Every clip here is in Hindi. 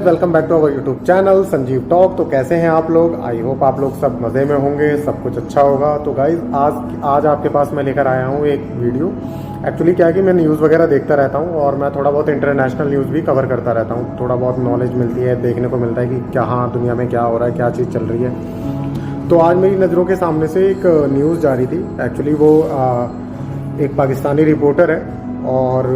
Welcome back to our YouTube channel Sanjeev Talk. तो कैसे हैं आप लोग? आई होप आप लोग सब मज़े में होंगे, सब कुछ अच्छा होगा। तो गाइज आज आपके पास मैं लेकर आया हूँ एक वीडियो। एक्चुअली क्या है कि मैं न्यूज़ वगैरह देखता रहता हूँ और मैं थोड़ा बहुत इंटरनेशनल न्यूज़ भी कवर करता रहता हूँ। थोड़ा बहुत नॉलेज मिलती है, देखने को मिलता है कि क्या हाँ दुनिया में क्या हो रहा है, क्या चीज़ चल रही है। तो आज मेरी नज़रों के सामने से एक न्यूज़ जा रही थी। एक्चुअली वो एक पाकिस्तानी रिपोर्टर है और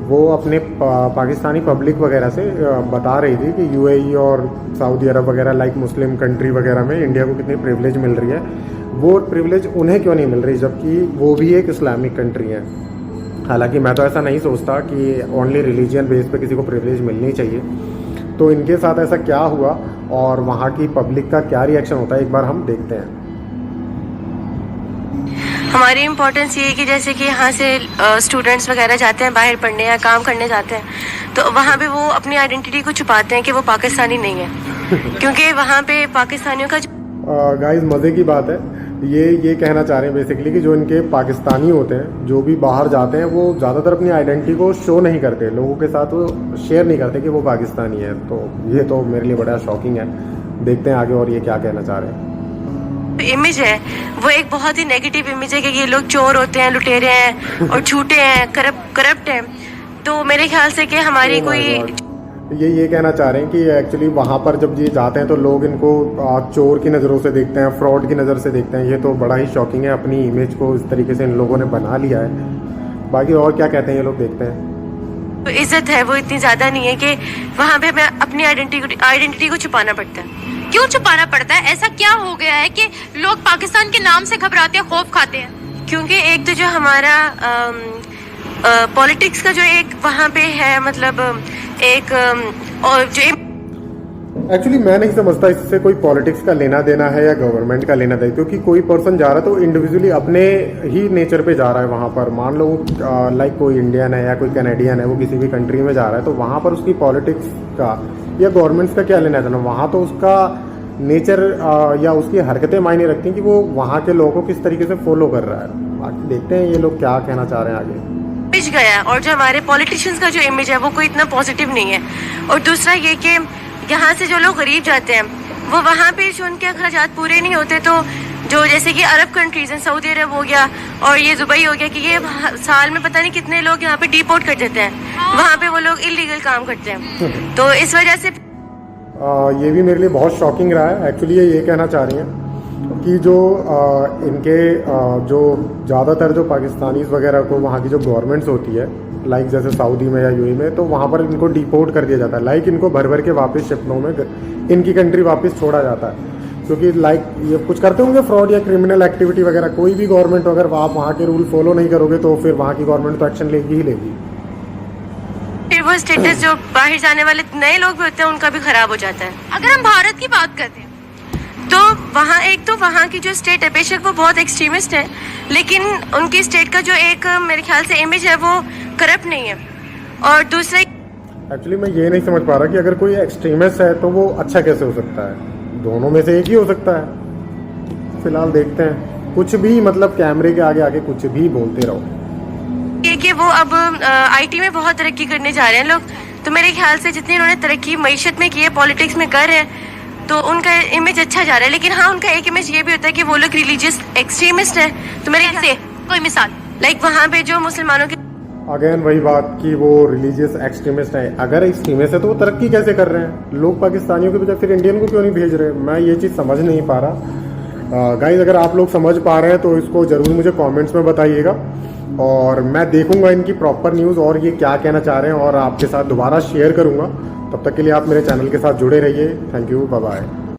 वो अपने पाकिस्तानी पब्लिक वगैरह से बता रही थी कि यूएई और सऊदी अरब वगैरह लाइक मुस्लिम कंट्री वगैरह में इंडिया को कितनी प्रिविलेज मिल रही है। वो प्रिविलेज उन्हें क्यों नहीं मिल रही जबकि वो भी एक इस्लामिक कंट्री है। हालांकि मैं तो ऐसा नहीं सोचता कि ओनली रिलीजियन बेस पे किसी को प्रिविलेज मिलनी चाहिए। तो इनके साथ ऐसा क्या हुआ और वहाँ की पब्लिक का क्या रिएक्शन होता है, एक बार हम देखते हैं। हमारी इम्पोर्टेंस ये है कि जैसे कि यहाँ से स्टूडेंट्स वगैरह जाते हैं बाहर पढ़ने या काम करने जाते हैं, तो वहाँ पे वो अपनी आइडेंटिटी को छुपाते हैं कि वो पाकिस्तानी नहीं है क्योंकि वहाँ पे पाकिस्तानियों का गाइस मज़े की बात है, ये कहना चाह रहे हैं बेसिकली कि जो इनके पाकिस्तानी होते हैं जो भी बाहर जाते हैं वो ज़्यादातर अपनी आइडेंटिटी को शो नहीं करते, लोगों के साथ वो शेयर नहीं करते कि वो पाकिस्तानी है। तो ये तो मेरे लिए बड़ा शॉकिंग है। देखते हैं आगे और ये क्या कहना चाह रहे हैं। इमेज है वो एक बहुत ही नेगेटिव इमेज है कि ये लोग चोर होते हैं, लुटेरे हैं और झूठे हैं, करप्ट हैं। तो मेरे ख्याल से कि हमारी कोई ये कहना चाह रहे हैं कि एक्चुअली वहाँ पर जब ये जाते हैं तो लोग इनको चोर की नज़रों से देखते हैं, फ्रॉड की नज़र से देखते हैं। ये तो बड़ा ही शॉकिंग है, अपनी इमेज को इस तरीके से इन लोगों ने बना लिया है। बाकी और क्या कहते हैं ये लोग, देखते हैं। तो इज्जत है वो इतनी ज़्यादा नहीं है कि वहाँ पे हमें अपनी आइडेंटिटी को छुपाना पड़ता है। क्यों छुपाना पड़ता है? ऐसा क्या हो गया है कि लोग पाकिस्तान के नाम से घबराते हैं, खौफ खाते हैं? क्योंकि एक तो जो हमारा पॉलिटिक्स का जो एक वहाँ पे है, मतलब एक और जो एक्चुअली मैं नहीं समझता इससे कोई पॉलिटिक्स का लेना देना है या गवर्नमेंट का लेना देना, क्योंकि कोई पर्सन जा रहा है तो इंडिविजुअली अपने ही नेचर पे जा रहा है वहाँ पर। मान लो लाइक कोई इंडियन है या कोई कैनेडियन है, वो किसी भी कंट्री में जा रहा है तो वहाँ पर उसकी पॉलिटिक्स का या गवर्नमेंट्स का क्या लेना देना। वहाँ तो उसका नेचर या उसकी हरकतें मायने रखती हैं कि वो वहाँ के लोगों को किस तरीके से फॉलो कर रहा है। बाकी देखते हैं ये लोग क्या कहना चाह रहे हैं आगे। पिछ गया और जो हमारे पॉलिटिशियंस का जो इमेज है वो कोई इतना पॉजिटिव नहीं है। और दूसरा ये कि यहाँ से जो लोग गरीब जाते हैं वो वहाँ पे जो उनके अखराजात पूरे नहीं होते, तो जो जैसे कि अरब कंट्रीज हैं, सऊदी अरब हो गया और ये दुबई हो गया, कि ये साल में पता नहीं कितने लोग यहाँ पे डिपोर्ट कर देते हैं, वहाँ पे वो लोग इलीगल काम करते हैं। तो इस वजह से ये भी मेरे लिए बहुत शॉकिंग रहा है। एक्चुअली ये कहना चाह रही हैं कि जो इनके जो ज़्यादातर जो पाकिस्तानीज़ वगैरह को वहाँ की जो गवर्नमेंट्स होती है लाइक जैसे सऊदी में या यूएई में, तो वहाँ पर इनको डिपोर्ट कर दिया जाता है। लाइक इनको भर भर के वापस शिपनों में इनकी कंट्री वापस छोड़ा जाता है, क्योंकि लाइक ये कुछ करते होंगे फ्रॉड या क्रिमिनल एक्टिविटी वगैरह। कोई भी गवर्नमेंट अगर आप वहाँ के रूल फॉलो नहीं करोगे तो फिर वहाँ की गवर्नमेंट तो एक्शन लेगी ही लेगी। फिर वो स्टेटस जो बाहर जाने वाले नए लोग भी होते हैं उनका भी खराब हो जाता है। अगर हम भारत की बात करते हैं तो वहाँ एक तो वहाँ की जो स्टेट है बेशक वो बहुत एक्सट्रीमिस्ट है, लेकिन उनकी स्टेट का जो एक मेरे ख्याल से इमेज है वो करप्ट नहीं है। और दूसरा एक्चुअली मैं ये नहीं समझ पा रहा कि अगर कोई एक्सट्रीमिस्ट है तो वो अच्छा कैसे हो सकता है। दोनों में से एक ही हो सकता है। फिलहाल देखते हैं, कुछ भी मतलब कैमरे के आगे आगे कुछ भी बोलते रहो। कि वो अब आईटी में बहुत तरक्की करने जा रहे हैं लोग, तो मेरे ख्याल से जितनी उन्होंने तरक्की मईशत में की है, पॉलिटिक्स में कर रहे हैं, तो उनका इमेज अच्छा जा रहा है। लेकिन हाँ, उनका एक इमेज ये भी होता है कि वो लोग रिलीजियस एक्सट्रीमिस्ट है। तो मेरे ख्याल से कोई मिसाल लाइक वहाँ पे जो मुसलमानों के अगेन वही बात कि वो रिलीजियस एक्सट्रीमिस्ट है। अगर एक्सट्रीमिस्ट है तो वो तरक्की कैसे कर रहे हैं? लोग पाकिस्तानियों के बजाय फिर इंडियन को क्यों नहीं भेज रहे? मैं ये चीज़ समझ नहीं पा रहा। गाइज अगर आप लोग समझ पा रहे हैं तो इसको ज़रूर मुझे कमेंट्स में बताइएगा और मैं देखूंगा इनकी प्रॉपर न्यूज़ और ये क्या कहना चाह रहे हैं और आपके साथ दोबारा शेयर करूंगा। तब तक के लिए आप मेरे चैनल के साथ जुड़े रहिए। Thank you, bye bye.